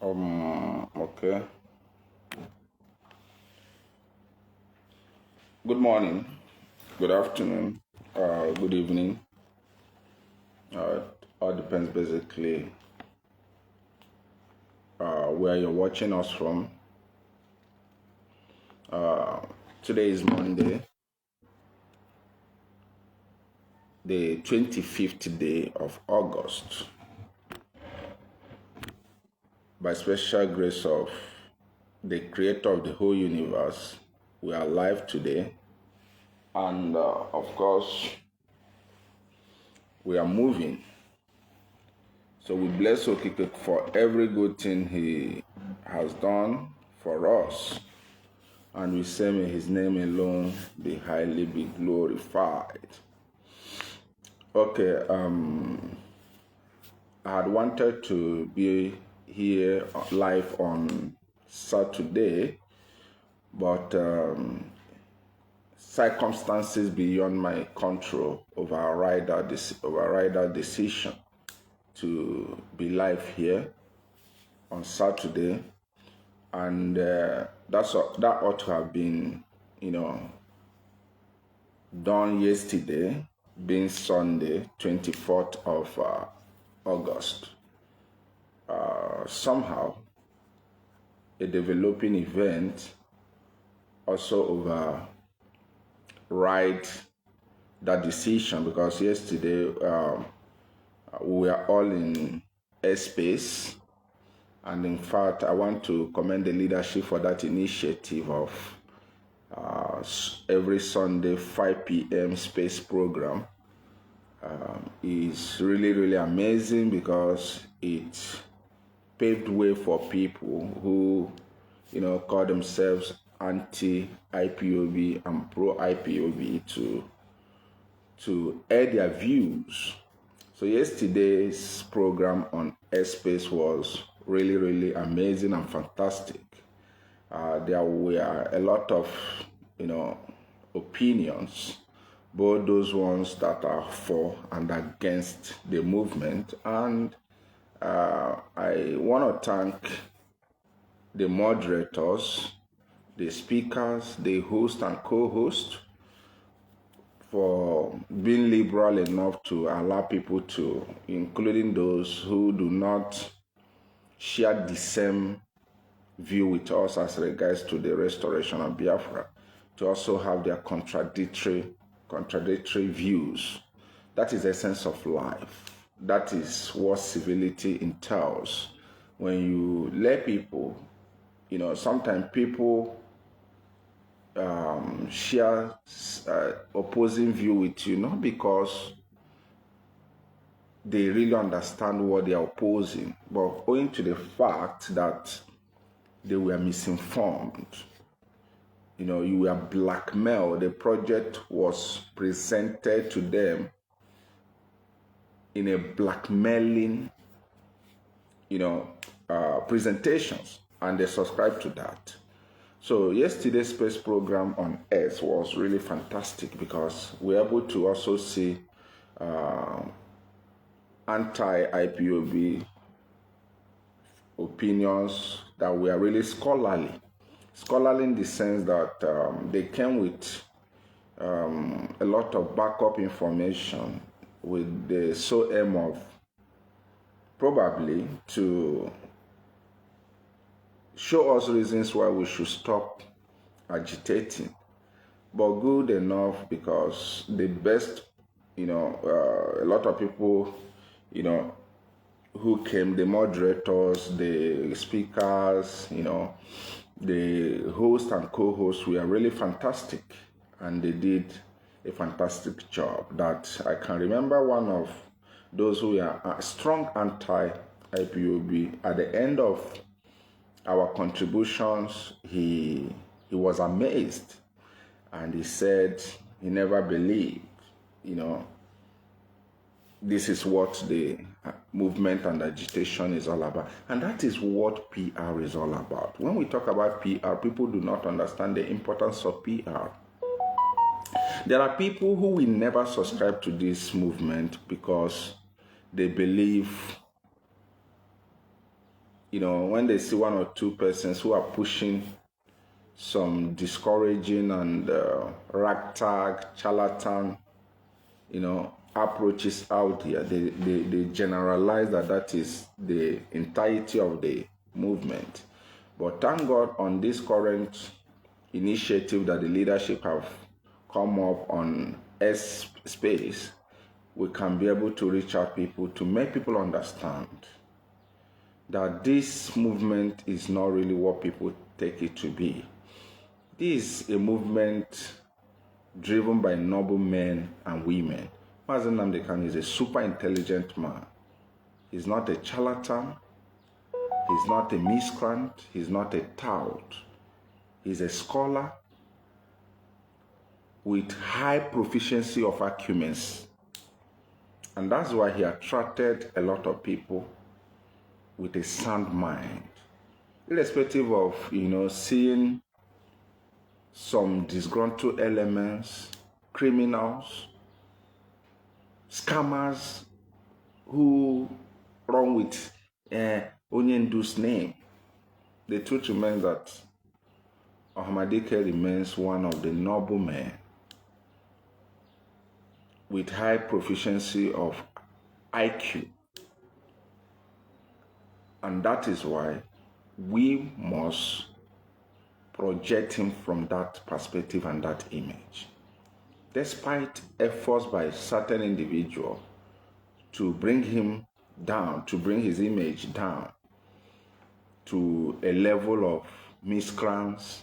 Okay. Good morning, good afternoon, good evening. All depends basically where you're watching us from. Uh, Today is Monday, the 25th day of August. By special grace of the creator of the whole universe, we are alive today. And of course, we are moving. So we bless Okike for every good thing he has done for us. And we say, may his name alone be highly be glorified. Okay, I had wanted to be here live on Saturday, but circumstances beyond my control override our decision to be live here on Saturday, and that ought to have been, done yesterday, being Sunday, 24th of August. Somehow, a developing event also override that decision, because yesterday we were all in airspace, and in fact, I want to commend the leadership for that initiative of every Sunday 5 p.m. space program. Is really amazing, because it paved way for people who call themselves anti-IPOB and pro-IPOB to air their views. So yesterday's program on airspace was really amazing and fantastic. There were a lot of opinions, both those ones that are for and against the movement, and I want to thank the moderators, the speakers, the host and co-host for being liberal enough to allow people to, including those who do not share the same view with us as regards to the restoration of Biafra, to also have their contradictory views. That is the essence of life. That is what civility entails. When you let people, sometimes people share opposing view with you, not because they really understand what they are opposing, but owing to the fact that they were misinformed. You were blackmailed. The project was presented to them in a blackmailing, presentations, and they subscribed to that. So yesterday's space program on Earth was really fantastic, because we're able to also see anti-IPOB opinions that were really scholarly in the sense that they came with a lot of backup information, with the sole aim of probably to show us reasons why we should stop agitating. But good enough, because the best, a lot of people, who came, the moderators, the speakers, the host and co-hosts were really fantastic, and they did a fantastic job. That I can remember one of those who are strong anti-IPOB. At the end of our contributions, he was amazed, and he said he never believed, this is what the movement and agitation is all about. And that is what PR is all about. When we talk about PR, people do not understand the importance of PR. There are people who will never subscribe to this movement because they believe you know, when they see one or two persons who are pushing some discouraging and ragtag, charlatan, you know, approaches out here, they generalize that is the entirety of the movement. But thank God on this current initiative that the leadership have come up on S space, we can be able to reach out people to make people understand that this movement is not really what people take it to be. This is a movement driven by noble men and women. Mazi Nnamdi Kanu is a super intelligent man. He's not a charlatan. He's not a miscreant. He's not a tout. He's a scholar with high proficiency of arguments. And that's why he attracted a lot of people with a sound mind. Irrespective of, you know, seeing some disgruntled elements, criminals, scammers who run with Onyendu's name. The truth remains that Ahmadike remains one of the noble men with high proficiency of IQ. And that is why we must project him from that perspective and that image. Despite efforts by certain individuals to bring him down, to bring his image down to a level of miscreants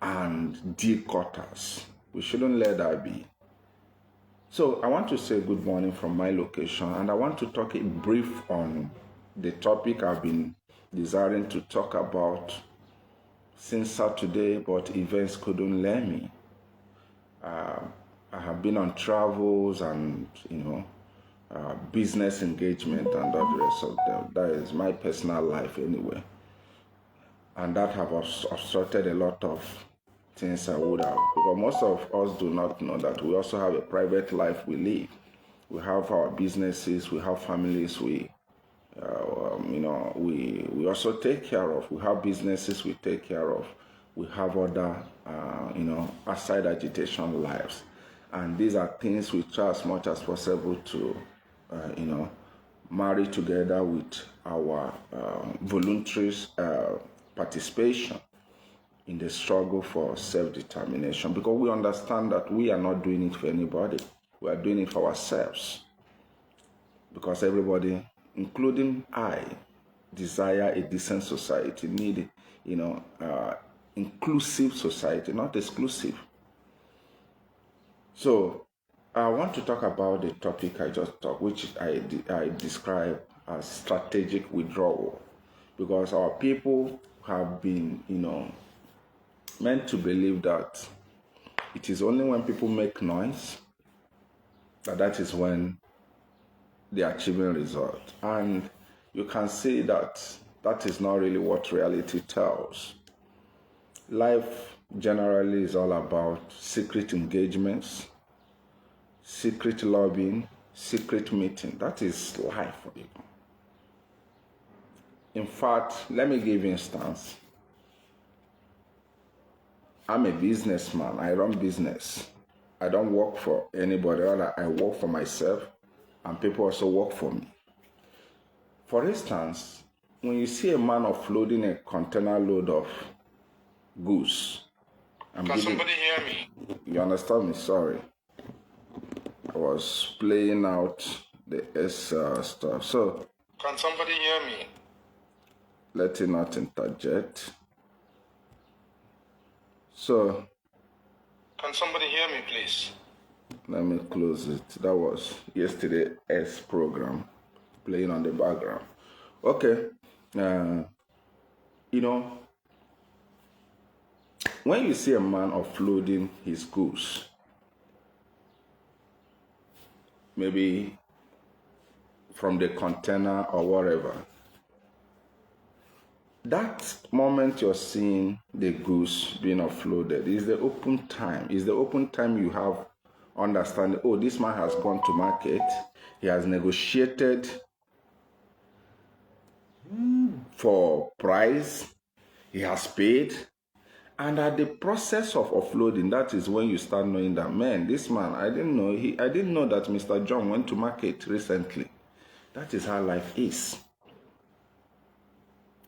and decotters, we shouldn't let that be. So I want to say good morning from my location, and I want to talk a brief on the topic I've been desiring to talk about since Saturday, but events couldn't let me. I have been on travels and, you know, business engagement and all the rest of them. That is my personal life anyway. And that have obstructed a lot of things I would have. Because most of us do not know that we also have a private life we live. We have our businesses, we have families we also take care of. We have businesses we take care of. We have other, outside agitation lives. And these are things we try as much as possible to, marry together with our voluntary participation in the struggle for self-determination. Because we understand that we are not doing it for anybody. We are doing it for ourselves. Because everybody, including I, desire a decent society, need, inclusive society, not exclusive. So I want to talk about the topic I just talked, which I describe as strategic withdrawal, because our people have been, meant to believe that it is only when people make noise that is when they are achieving results. And you can see that is not really what reality tells. Life generally is all about secret engagements, secret lobbying, secret meeting. That is life for you. In fact, let me give you an instance. I'm a businessman. I run business. I don't work for anybody. Rather, I work for myself, and people also work for me. For instance, when you see a man offloading a container load of goods, somebody hear me? You understand me? Sorry. I was playing out the S stuff. So, can somebody hear me? Let it not interject. So, can somebody hear me, please? Let me close it. That was yesterday's S program playing on the background. Okay. When you see a man offloading his goods, maybe from the container or whatever, that moment you're seeing the goods being offloaded is the open time. Is the open time you have understanding, oh, this man has gone to market, he has negotiated for price. He has paid. And at the process of offloading, that is when you start knowing that, man, this man, I didn't know that Mr. John went to market recently. That is how life is.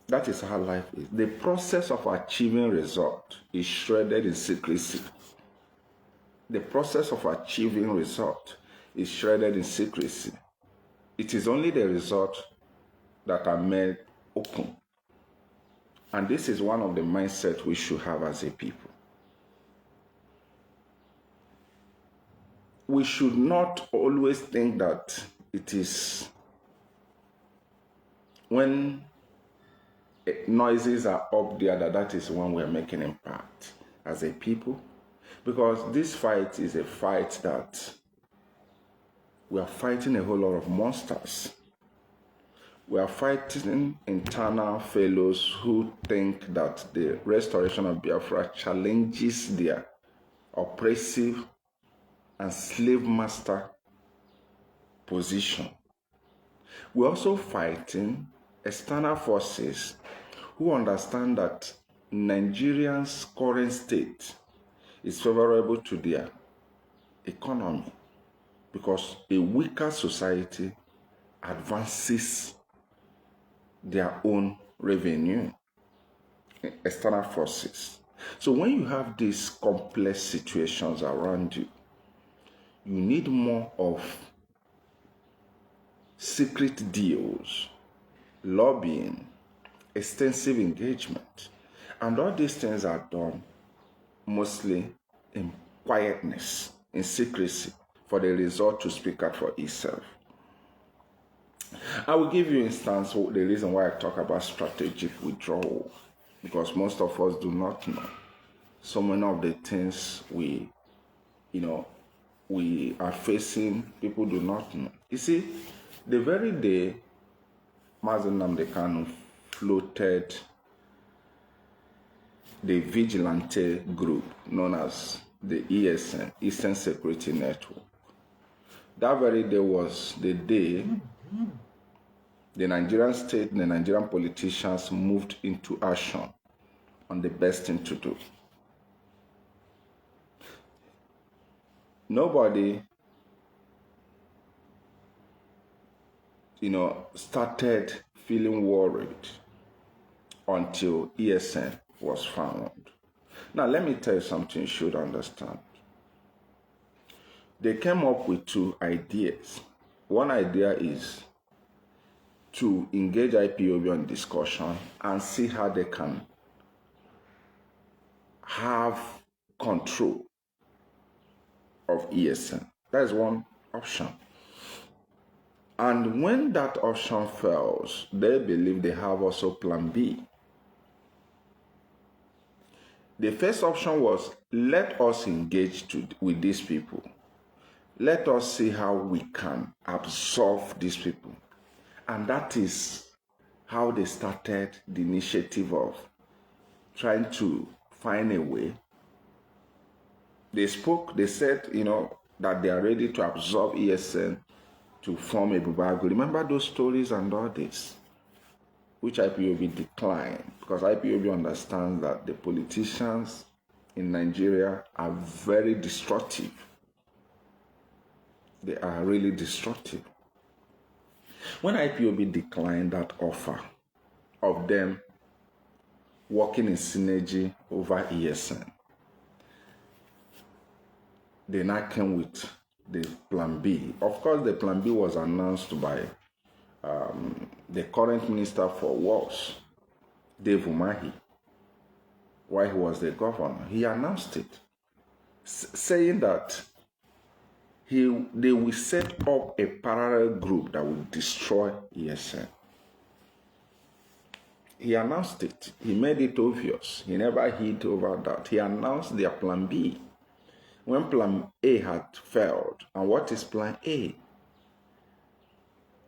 That is how life is. The process of achieving result is shredded in secrecy. The process of achieving result is shredded in secrecy. It is only the result that are made open. And this is one of the mindsets we should have as a people. We should not always think that it is when noises are up there that is when we're making impact as a people. Because this fight is a fight that we are fighting a whole lot of monsters. We are fighting internal fellows who think that the restoration of Biafra challenges their oppressive and slave master position. We're also fighting external forces who understand that Nigerians' current state is favorable to their economy because a weaker society advances their own revenue. External forces. So when you have these complex situations around you, you need more of secret deals, lobbying, extensive engagement. And all these things are done mostly in quietness, in secrecy, for the result to speak out for itself. I will give you an instance the reason why I talk about strategic withdrawal, because most of us do not know. So many of the things we are facing, people do not know. You see, the very day Mazi Nnamdi Kanu floated the vigilante group known as the ESN, Eastern Security Network, that very day was the day the Nigerian state and the Nigerian politicians moved into action on the best thing to do. Nobody, started feeling worried until ESN was found. Now, let me tell you something you should understand. They came up with two ideas. One idea is to engage IPOB on discussion and see how they can have control of ESN. That is one option. And when that option fails, they believe they have also plan B. The first option was, let us engage with these people. Let us see how we can absorb these people. And that is how they started the initiative of trying to find a way. They spoke, they said, that they are ready to absorb ESN to form a Bubago. Remember those stories and all this, which IPOB declined, because IPOB understands that the politicians in Nigeria are very destructive. They are really destructive. When IPOB declined that offer of them working in synergy over ESN, they now came with the plan B. Of course, the plan B was announced by the current Minister for Works, Dave Umahi, while he was the governor. He announced it, saying that they will set up a parallel group that will destroy ESN. He announced it. He made it obvious. He never hid over that. He announced their plan B. When plan A had failed, and what is plan A?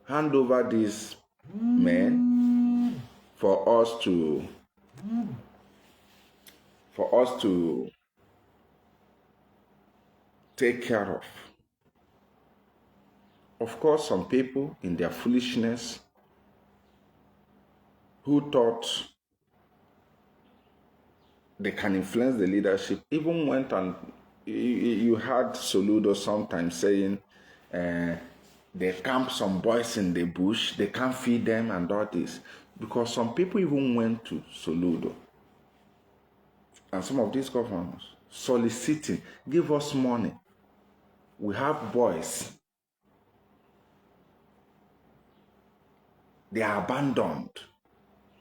Hand over these men for us to take care of. Of course, some people in their foolishness who thought they can influence the leadership even went and you heard Soludo sometimes saying they camp some boys in the bush, they can't feed them and all this. Because some people even went to Soludo and some of these governors soliciting, give us money. We have boys. They are abandoned.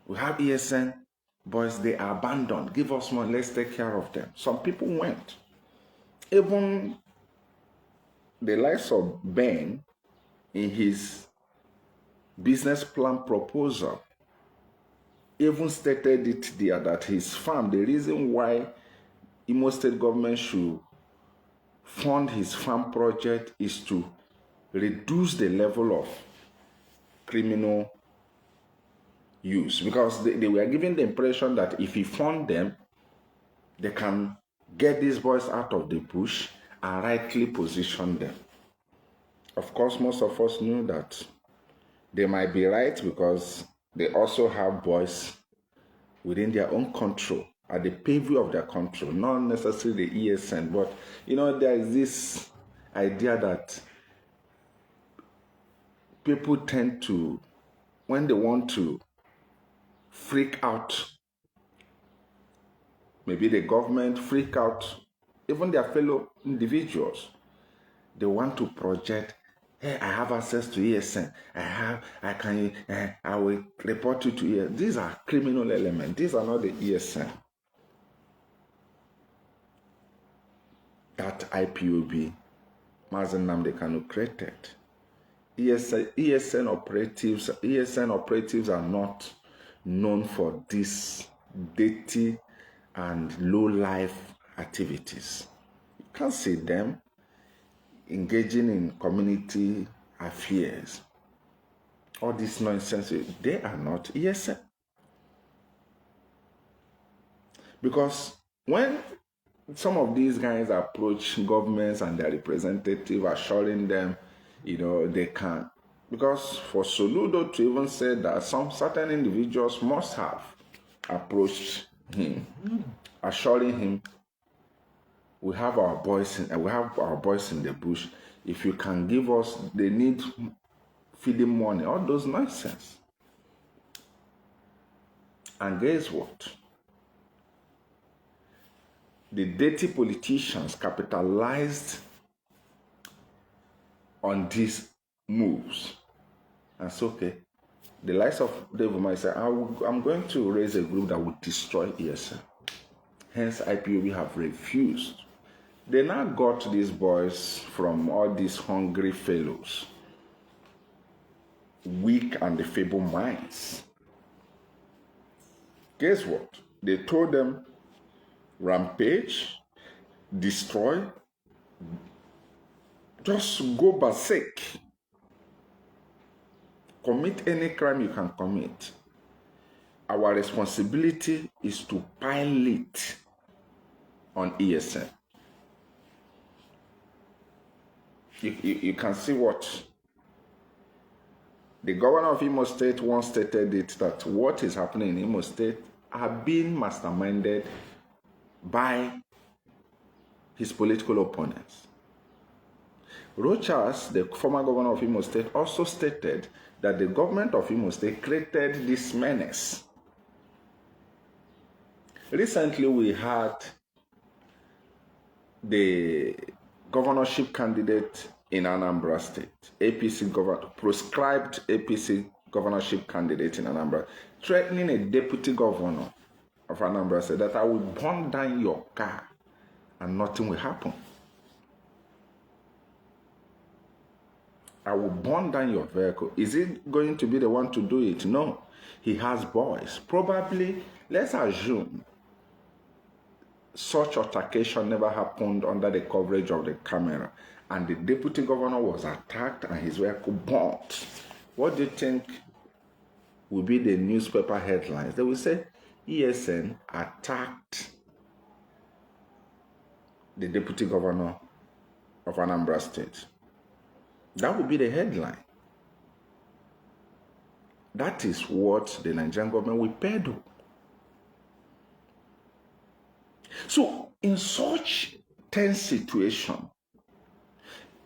We have ESN boys, they are abandoned. Give us money, let's take care of them. Some people went. Even the likes of Ben, in his business plan proposal, even stated it there that his farm, the reason why Imo State government should fund his farm project is to reduce the level of criminal use, because they were given the impression that if he fund them, they can get these boys out of the bush and rightly position them. Of course, most of us knew that they might be right because they also have boys within their own control, at the purview of their control, not necessarily the ESN, but there is this idea that people tend to, when they want to freak out, maybe the government freak out, even their fellow individuals, they want to project, hey, I have access to ESN. I will report you to ESN. These are criminal elements. These are not the ESN. That IPOB, Mazen Nnamdi Kanu created. ESN operatives are not known for these dirty and low-life activities. You can't see them engaging in community affairs. All this nonsense, they are not ESN. Because when some of these guys approach governments and their representative assuring them, they can. Because for Soludo to even say that some certain individuals must have approached him, assuring him, we have our boys in the bush. If you can give us, they need feeding money, all those nonsense. And guess what? The dirty politicians capitalized on these moves. And so, okay, the likes of David might say, I'm going to raise a group that will destroy ESN. Hence, IPOB have refused. They now got these boys from all these hungry fellows, weak and feeble minds. Guess what? They told them, rampage, destroy, just go berserk. Commit any crime you can commit. Our responsibility is to pile it on ESN. You can see what the governor of Imo State once stated it, that what is happening in Imo State are being masterminded by his political opponents. Rochas, the former governor of Imo State, also stated that the government of Imo State created this menace. Recently, we had the governorship candidate in Anambra State, proscribed APC governorship candidate in Anambra, threatening a deputy governor of Anambra State that I will burn down your car and nothing will happen. I will burn down your vehicle. Is he going to be the one to do it? No. He has boys. Probably, let's assume, such altercation never happened under the coverage of the camera, and the deputy governor was attacked and his vehicle burnt. What do you think will be the newspaper headlines? They will say, ESN attacked the deputy governor of Anambra State. That would be the headline. That is what the Nigerian government will peddle. So in such tense situation,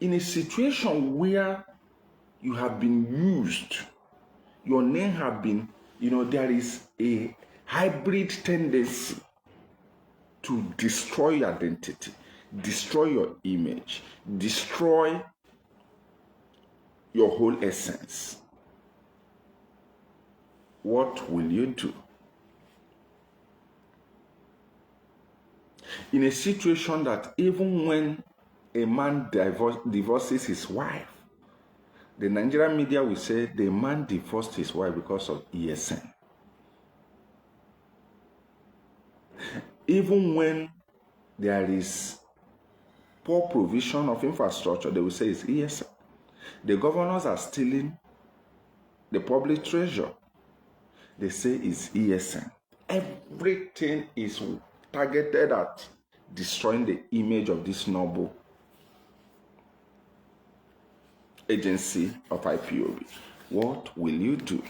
in a situation where you have been used, your name have been, there is a hybrid tendency to destroy your identity, destroy your image, destroy your whole essence. What will you do? In a situation that even when a man divorces his wife, the Nigerian media will say the man divorced his wife because of ESN. Even when there is poor provision of infrastructure, they will say it's ESN. The governors are stealing the public treasure. They say it's ESN. Everything is targeted at destroying the image of this noble agency of IPOB. What will you do?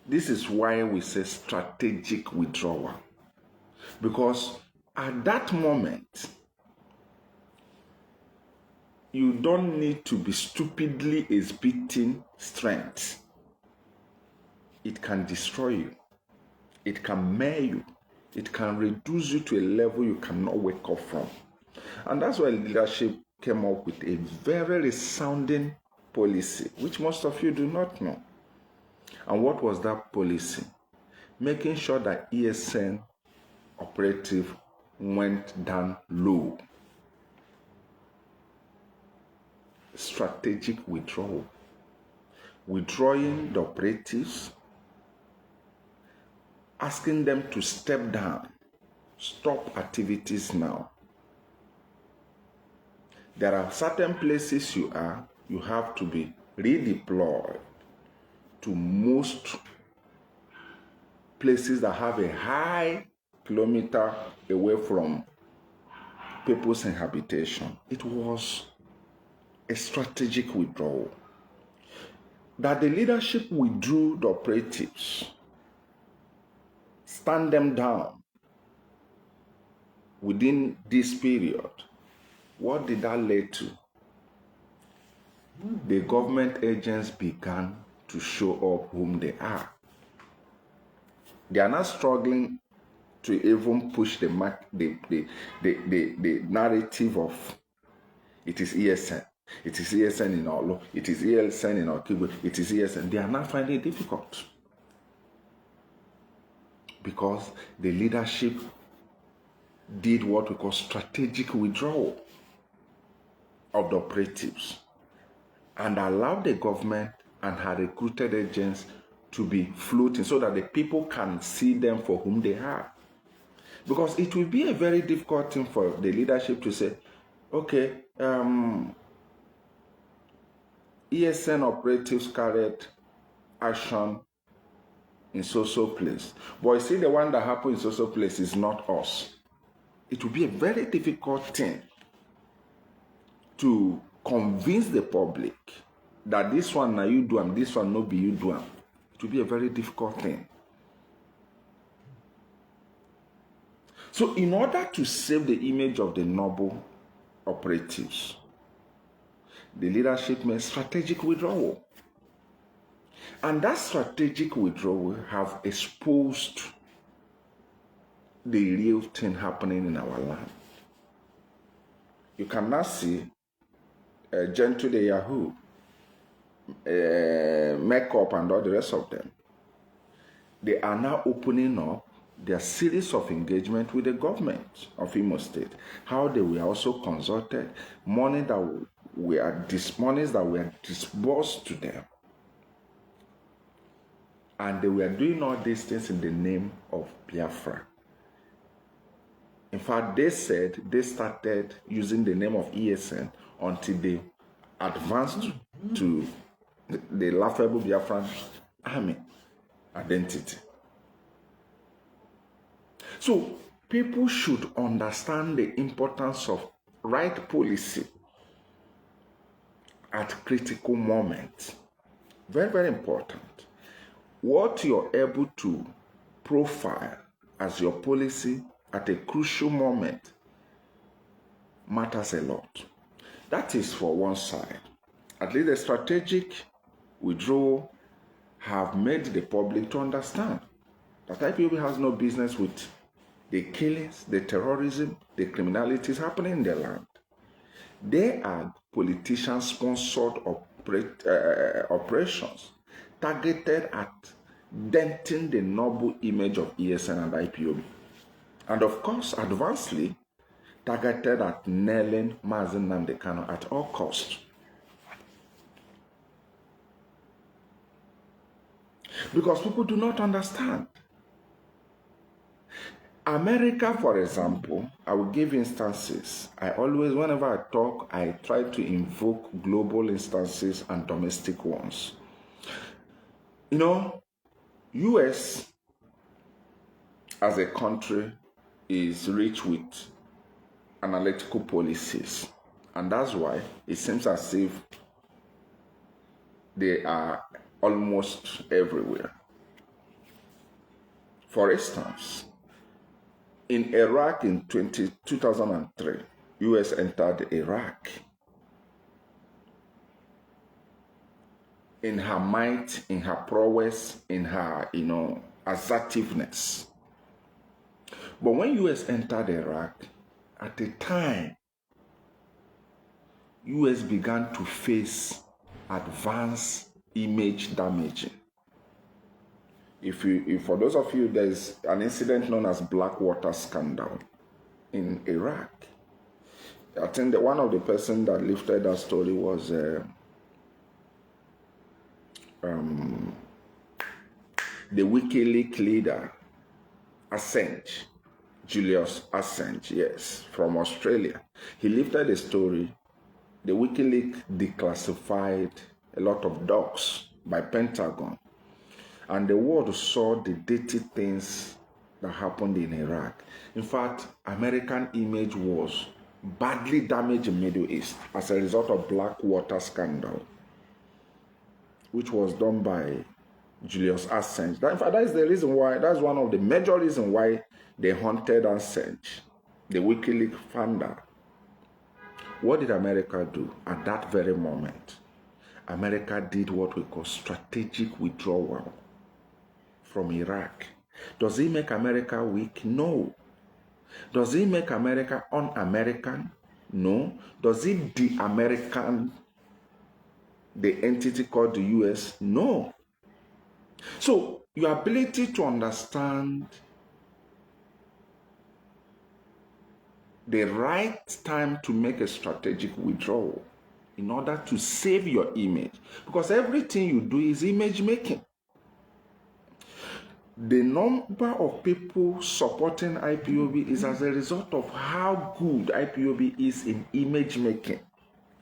This is why we say strategic withdrawal. Because at that moment, you don't need to be stupidly exhibiting strength. It can destroy you. It can maim you. It can reduce you to a level you cannot wake up from. And that's why leadership came up with a very resounding policy, which most of you do not know. And what was that policy? Making sure that ESN operative went down low. Strategic withdrawal. Withdrawing the operatives, asking them to step down, stop activities now. There are certain places you have to be redeployed to most places that have a high kilometer away from people's habitation. It was a strategic withdrawal. That the leadership withdrew the operatives, stand them down within this period. What did that lead to? The government agents began to show up whom they are. They are not struggling to even push the narrative of it is ESN. It is ESN in Olo. It is ESN in Okibu. It is ESN. They are not finding it difficult. Because the leadership did what we call strategic withdrawal of the operatives and allowed the government and her recruited agents to be floating so that the people can see them for whom they are. Because it will be a very difficult thing for the leadership to say, okay, ESN operatives carried action in so-so place. But you see, the one that happened in so-so place is not us. It will be a very difficult thing to convince the public that this one now you do and this one no be you do. It will be a very difficult thing. So in order to save the image of the noble operatives, the leadership made strategic withdrawal. And that strategic withdrawal have exposed the real thing happening in our land. You can now see Gentle the Yahoo, Makeup and all the rest of them. They are now opening up their series of engagement with the government of Imo State. How they were also consulted, monies that were disbursed to them. And they were doing all these things in the name of Biafra. In fact, they said they started using the name of ESN until they advanced to the laughable Biafran army identity. So people should understand the importance of right policy at critical moments. Very, very important. What you're able to profile as your policy at a crucial moment matters a lot. That is for one side. At least the strategic withdrawal have made the public to understand that IPOB has no business with the killings, the terrorism, the criminalities happening in the land. They are politician-sponsored operations targeted at denting the noble image of ESN and IPOB. And of course, advancedly, targeted at nailing Mazi Nnamdi Kanu at all costs. Because people do not understand. America, for example, I will give instances. I always, whenever I talk, I try to invoke global instances and domestic ones. You know, US as a country is rich with analytical policies. And that's why it seems as if they are almost everywhere. For instance, in Iraq in 2003, US entered Iraq. In her might, in her prowess, in her, assertiveness. But when US entered Iraq, at the time, US began to face advanced image damaging. If for those of you, there's an incident known as Blackwater scandal in Iraq. I think that one of the persons that lifted that story was the WikiLeaks leader, Assange, Julius Assange, yes, from Australia. He lifted a story. The WikiLeaks declassified a lot of docs by Pentagon. And the world saw the dirty things that happened in Iraq. In fact, American image was badly damaged in Middle East as a result of Blackwater scandal, which was done by Julius Assange. In fact, that is the reason why, that's one of the major reasons why they hunted Assange, the WikiLeaks founder. What did America do at that very moment? America did what we call strategic withdrawal from Iraq. Does it make America weak? No. Does it make America un-American? No. Does it de-American the entity called the US? No. So, your ability to understand the right time to make a strategic withdrawal in order to save your image, because everything you do is image making. The number of people supporting IPOB is as a result of how good IPOB is in image making.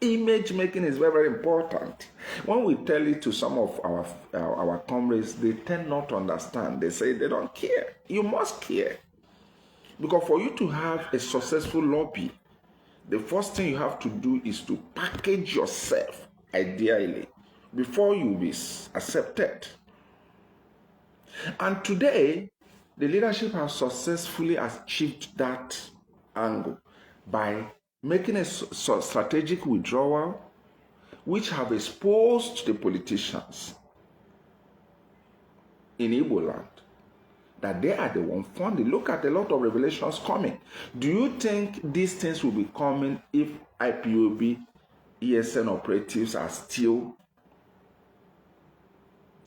Image making is very, very important. When we tell it to some of our comrades, they tend not to understand. They say they don't care. You must care. Because for you to have a successful lobby, the first thing you have to do is to package yourself, ideally, before you be accepted. And today, the leadership has successfully achieved that angle by making a strategic withdrawal, which have exposed the politicians in Igbo land that they are the one funding. Look at a lot of revelations coming. Do you think these things will be coming if IPOB, ESN operatives are still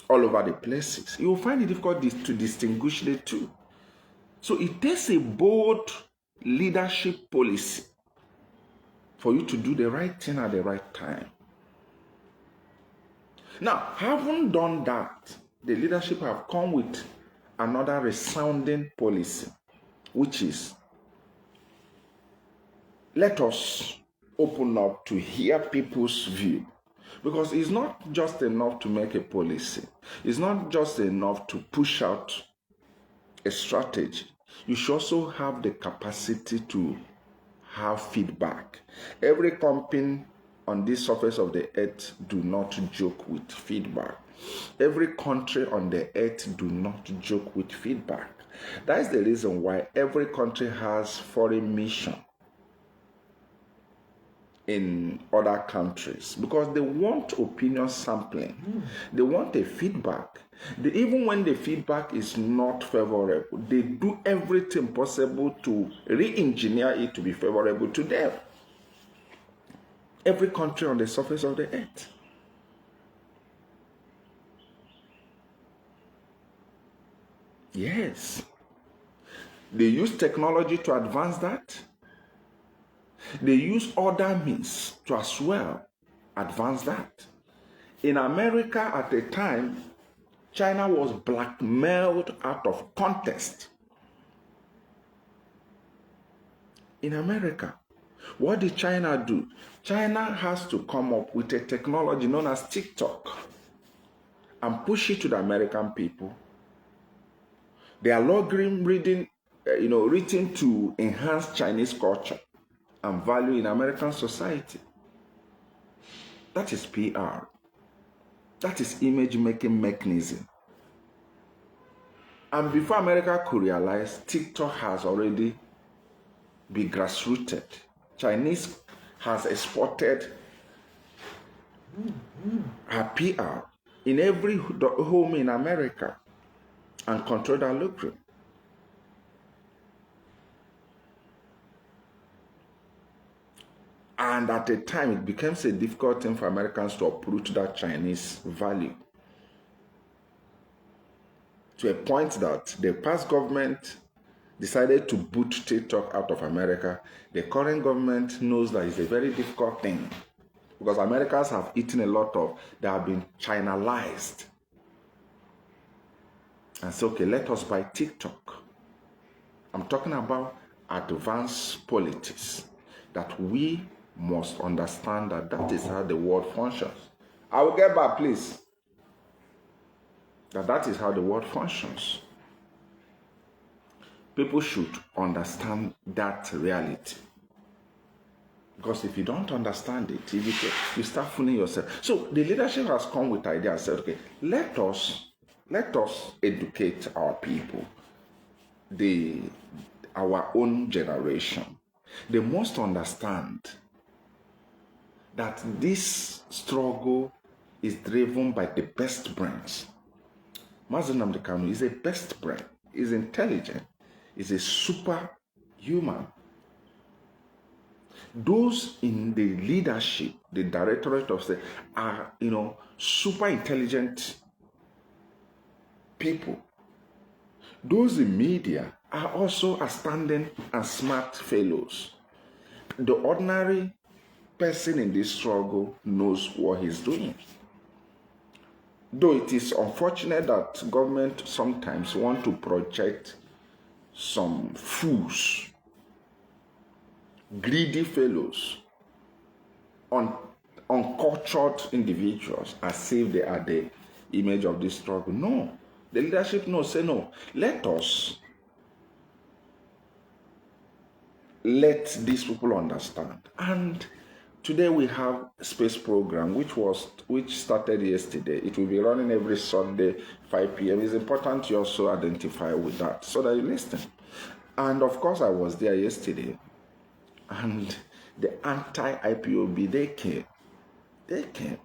all over the places? You will find it difficult to distinguish the two. So it takes a bold leadership policy for you to do the right thing at the right time. Now, having done that, the leadership have come with another resounding policy, which is, let us open up to hear people's view. Because it's not just enough to make a policy. It's not just enough to push out a strategy. You should also have the capacity to have feedback. Every company on this surface of the earth do not joke with feedback. Every country on the earth do not joke with feedback. That is the reason why every country has foreign mission in other countries, because they want opinion sampling. They want a feedback. Even when the feedback is not favorable, they do everything possible to re-engineer it to be favorable to them. Every country on the surface of the earth. Yes. They use technology to advance that. They use other means to as well advance that. In America at the time, China was blackmailed out of contest. In America, what did China do? China has to come up with a technology known as TikTok and push it to the American people. They are logarithm reading, written to enhance Chinese culture and value in American society. That is PR. That is image-making mechanism. And before America could realize, TikTok has already been grassrooted. Chinese has exported her PR in every home in America and controlled her lucre. And at the time, it becomes a difficult thing for Americans to uproot that Chinese value. To a point that the past government decided to boot TikTok out of America. The current government knows that it's a very difficult thing because Americans have eaten a lot of, they have been Chinalized. And so, okay, let us buy TikTok. I'm talking about advanced politics, that we must understand that that is how the world functions. I will get back, please. That is how the world functions. People should understand that reality. Because if you don't understand it, you start fooling yourself. So the leadership has come with ideas and said, okay, let us educate our people, our own generation. They must understand that this struggle is driven by the best brains. Mazi Nnamdi Kanu is a best brain, is intelligent, is a superhuman. Those in the leadership, the directorate of state, are, super intelligent people. Those in media are also outstanding and smart fellows. The ordinary person in this struggle knows what he's doing. Though it is unfortunate that government sometimes want to project some fools, greedy fellows, uncultured individuals as if they are the image of this struggle. No. The leadership knows, say no. Let these people understand. And today we have a space program which started yesterday. It will be running every Sunday, 5 p.m. It's important you also identify with that so that you listen. And of course, I was there yesterday. And the anti-IPOB, they came.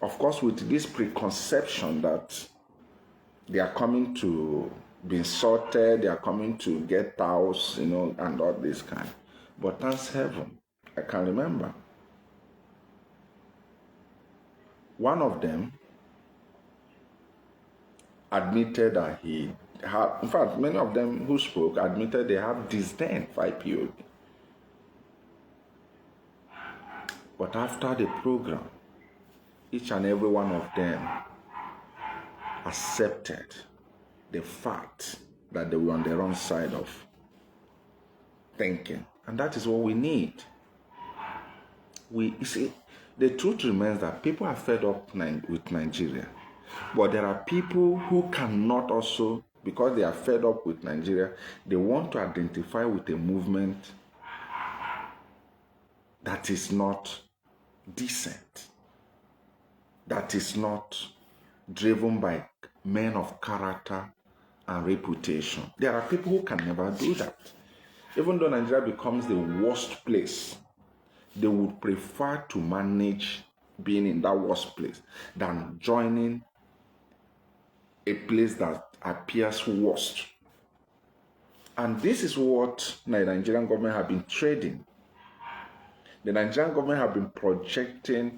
Of course, with this preconception that they are coming to be insulted, they are coming to get towels, and all this kind. But thanks heaven, I can remember. One of them admitted that he had, in fact, many of them who spoke admitted they have disdain for IPOB. But after the program, each and every one of them accepted the fact that they were on the wrong side of thinking. And that is what we need. You see, the truth remains that people are fed up with Nigeria. But there are people who cannot also, because they are fed up with Nigeria, they want to identify with a movement that is not decent, that is not driven by men of character and reputation. There are people who can never do that. Even though Nigeria becomes the worst place, they would prefer to manage being in that worst place than joining a place that appears worst. And this is what the Nigerian government have been trading. The Nigerian government have been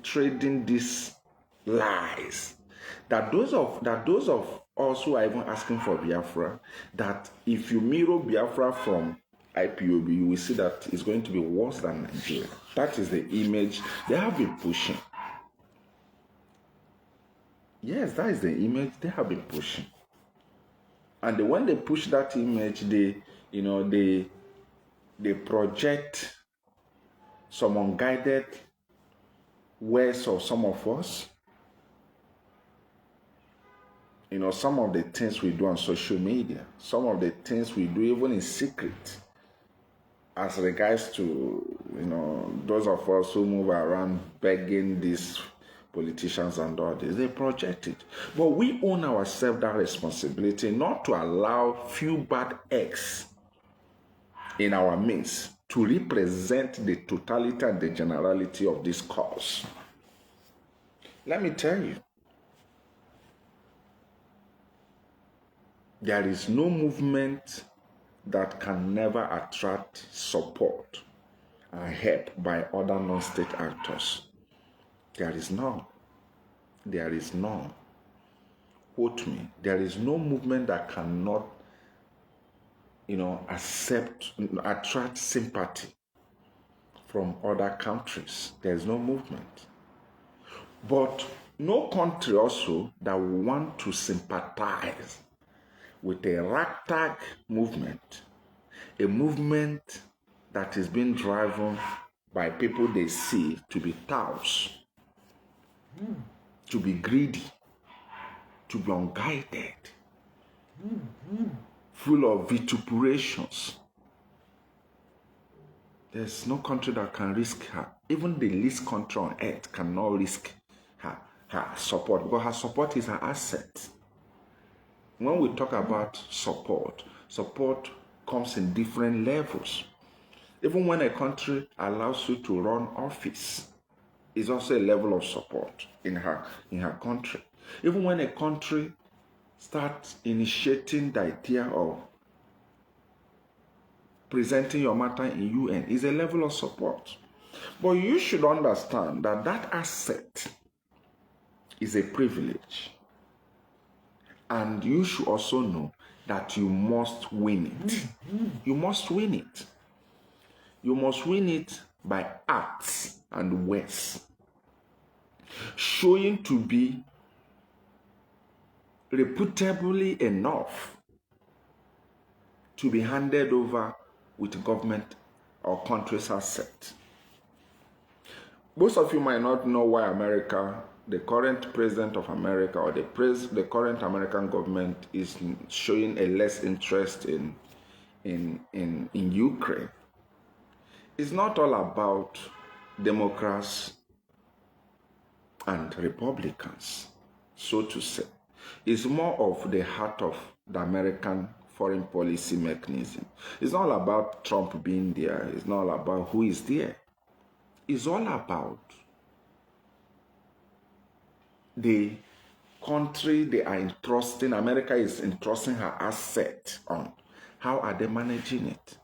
trading these lies. That those of us who are even asking for Biafra, that if you mirror Biafra from IPOB, you will see that it's going to be worse than Nigeria. That is the image they have been pushing. Yes, that is the image they have been pushing. And when they push that image, they project some unguided ways of some of us. Some of the things we do on social media, some of the things we do even in secret, as regards to, those of us who move around begging these politicians and all this, they project it. But we own ourselves that responsibility not to allow few bad eggs in our midst to represent the totality and the generality of this cause. Let me tell you, there is no movement that can never attract support and help by other non-state actors. There is none. There is none. Quote me. There is no movement that cannot, attract sympathy from other countries. There is no movement. But no country also that will want to sympathize with a ragtag movement, a movement that is being driven by people they see to be touts, to be greedy, to be unguided, full of vituperations. There's no country that can risk her. Even the least country on earth cannot risk her support, because her support is her asset. When we talk about support comes in different levels. Even when a country allows you to run office, it's also a level of support in her country. Even when a country starts initiating the idea of presenting your matter in UN, is a level of support. But you should understand that that asset is a privilege. And you should also know that you must win it. You must win it. You must win it by acts and words, showing to be reputably enough to be handed over with government or country's asset. Most of you might not know why America, the current president of America, or the current American government is showing a less interest in Ukraine. It's not all about Democrats and Republicans, so to say. It's more of the heart of the American foreign policy mechanism. It's not about Trump being there. It's not about who is there. It's all about the country they are entrusting. America is entrusting her asset on. How are they managing it?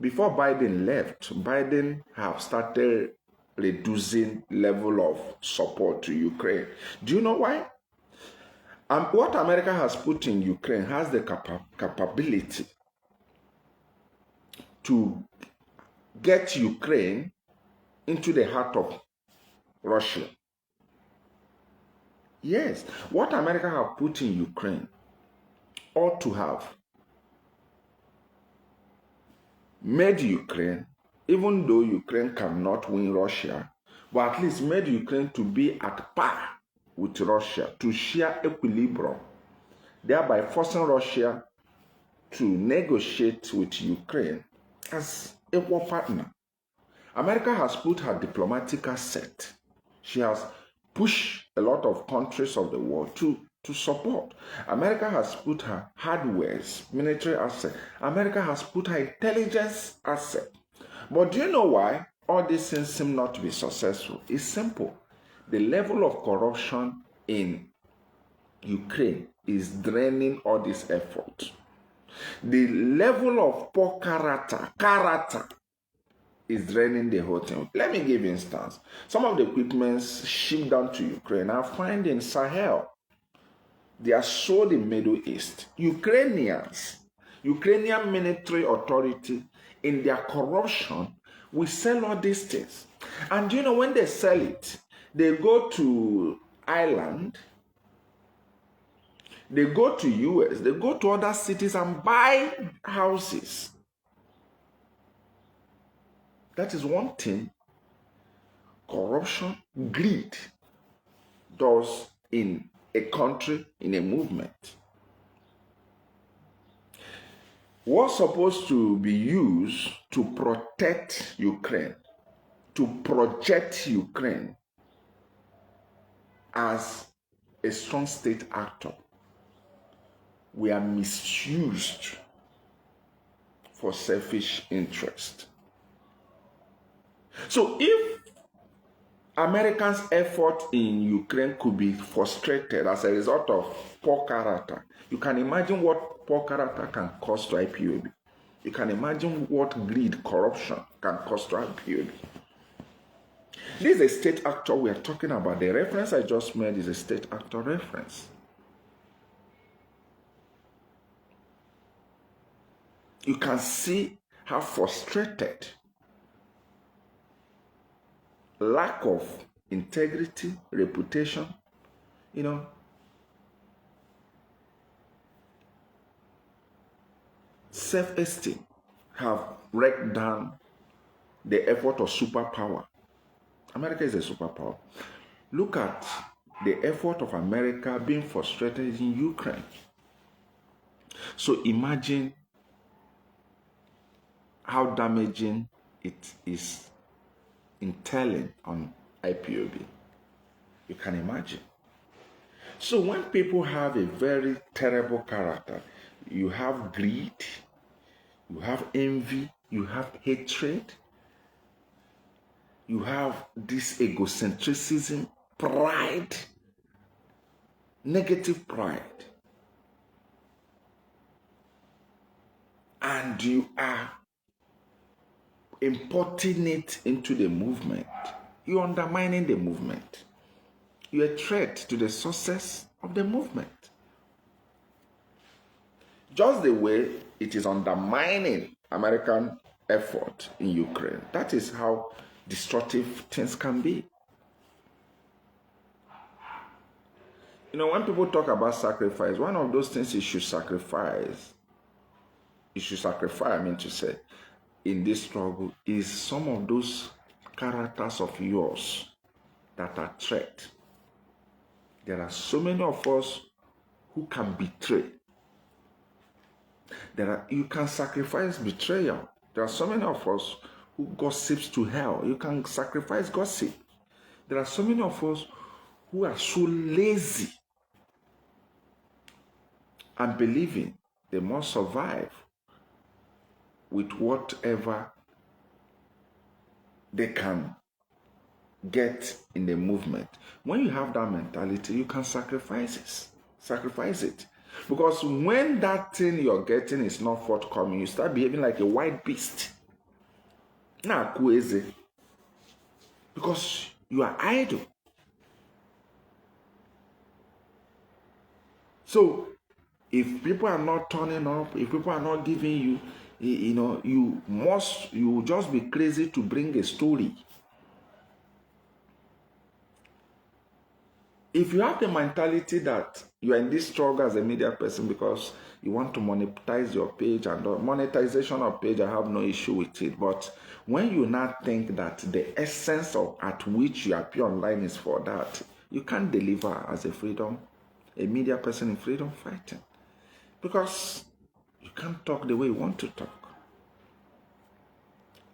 Before Biden left, Biden have started reducing level of support to Ukraine. Do you know why? What America has put in Ukraine has the capability to get Ukraine into the heart of Russia. Yes, what America have put in Ukraine ought to have made Ukraine, even though Ukraine cannot win Russia, but at least made Ukraine to be at par with Russia, to share equilibrium, thereby forcing Russia to negotiate with Ukraine as equal partner. America has put her diplomatic asset She has pushed a lot of countries of the world to support. America has put her hardwares, military asset. America has put her intelligence asset. But do you know why all these things seem not to be successful? It's simple. The level of corruption in Ukraine is draining all this effort. The level of poor character is draining the whole thing. Let me give instance. Some of the equipments shipped down to Ukraine are found in Sahel. They are sold in Middle East. Ukrainian military authority, in their corruption, will sell all these things. And you know, when they sell it, they go to Ireland, they go to US, they go to other cities and buy houses. That is one thing corruption, greed does in a country, in a movement. What's supposed to be used to protect Ukraine, to project Ukraine as a strong state actor, we are misused for selfish interest. So if Americans' effort in Ukraine could be frustrated as a result of poor character, you can imagine what poor character can cost to IPOB. You can imagine what greed, corruption can cost to IPOB. This is a state actor we are talking about. The reference I just made is a state actor reference. You can see how frustrated, lack of integrity, reputation, self-esteem have wrecked down the effort of superpower. America is a superpower. Look at the effort of America being frustrated in Ukraine. So imagine how damaging it is entailing on IPOB. You can imagine. So when people have a very terrible character, you have greed, you have envy, you have hatred, you have this egocentrism, pride, negative pride. And you are importing it into the movement. You're undermining the movement. You're a threat to the success of the movement. Just the way it is undermining American effort in Ukraine. That is how destructive things can be. When people talk about sacrifice, one of those things you should sacrifice, in this struggle is some of those characters of yours that are threat. There are so many of us who can betray. You can sacrifice betrayal. There are so many of us who gossips to hell. You can sacrifice gossip. There are so many of us who are so lazy and believing they must survive with whatever they can get in the movement. When you have that mentality, you can sacrifice it. Because when that thing you're getting is not forthcoming, you start behaving like a wild beast. Because you are idle. So if people are not turning up, if people are not giving you, you will just be crazy to bring a story. If you have the mentality that you are in this struggle as a media person because you want to monetize your page, and monetization of page, I have no issue with it. But when you now think that the essence at which you appear online is for that, you can't deliver as a media person in freedom fighting. Because you can't talk the way you want to talk.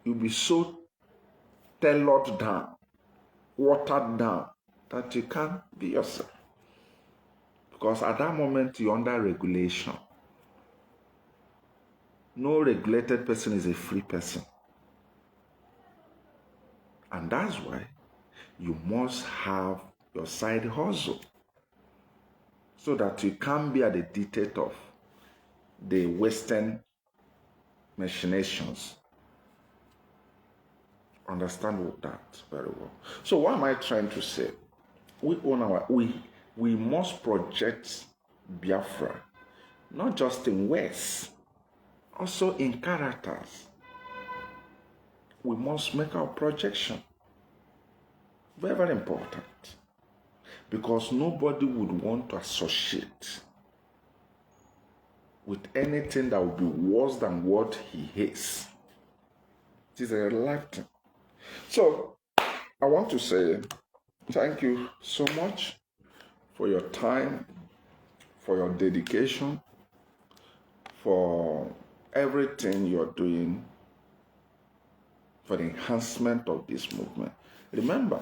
You'll be so tailored down watered down that you can't be yourself. Because at that moment, you're under regulation. No regulated person is a free person. And that's why you must have your side hustle so that you can't be at the dictate of the Western machinations. Understand that very well. So what am I trying to say? We must project Biafra, not just in words, also in characters. We must make our projection. Very, very important. Because nobody would want to associate with anything that would be worse than what he hates. It is a reluctant. So, I want to say thank you so much for your time, for your dedication, for everything you're doing for the enhancement of this movement. Remember,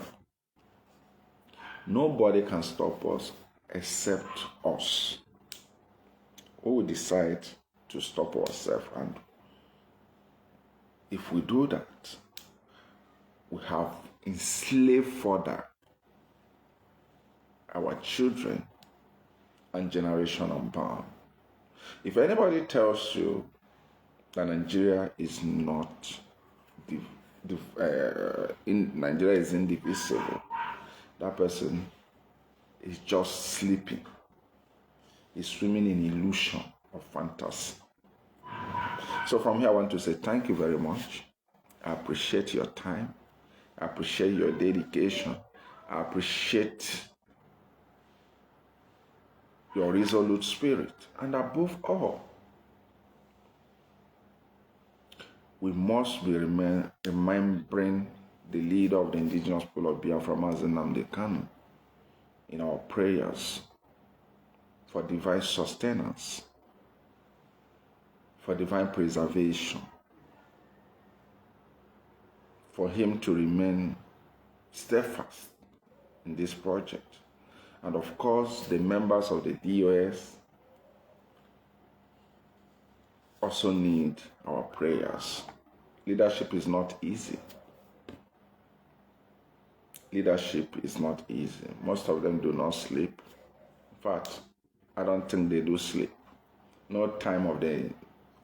nobody can stop us except us. We will decide to stop ourselves, and if we do that, we have enslaved further our children and generation unbound. If anybody tells you that Nigeria is not Nigeria is indivisible, that person is just sleeping. He's swimming in illusion of fantasy. So from here, I want to say thank you very much. I appreciate your time. I appreciate your dedication. I appreciate your resolute spirit. And above all, we must be remembering the leader of the indigenous people of Biafra, Mazi Nnamdi Kanu, in our prayers for divine sustenance, for divine preservation, for him to remain steadfast in this project. And of course, the members of the DOS also need our prayers. Leadership is not easy. Leadership is not easy. Most of them do not sleep. In fact, I don't think they do sleep. No time of the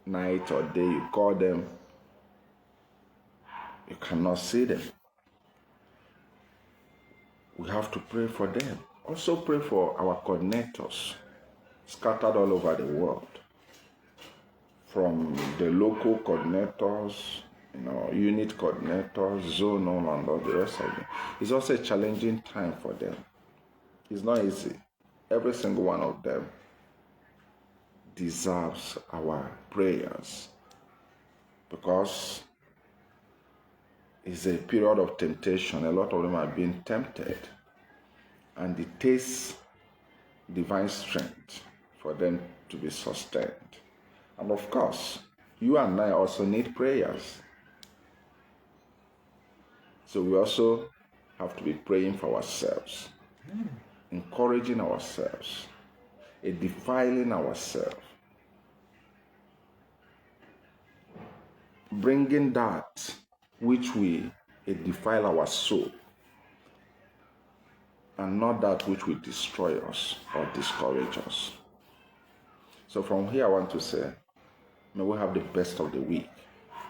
night or day you call them, you cannot see them. We have to pray for them. Also pray for our coordinators scattered all over the world. From the local coordinators, unit coordinators, zonal, and all the rest of them. It's also a challenging time for them. It's not easy. Every single one of them deserves our prayers because it's a period of temptation. A lot of them are being tempted, and it takes divine strength for them to be sustained. And of course, you and I also need prayers. So we also have to be praying for ourselves, encouraging ourselves, defiling ourselves, bringing that which we defile our soul, and not that which will destroy us or discourage us. So from here, I want to say, may we have the best of the week,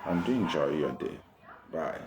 and do enjoy your day. Bye.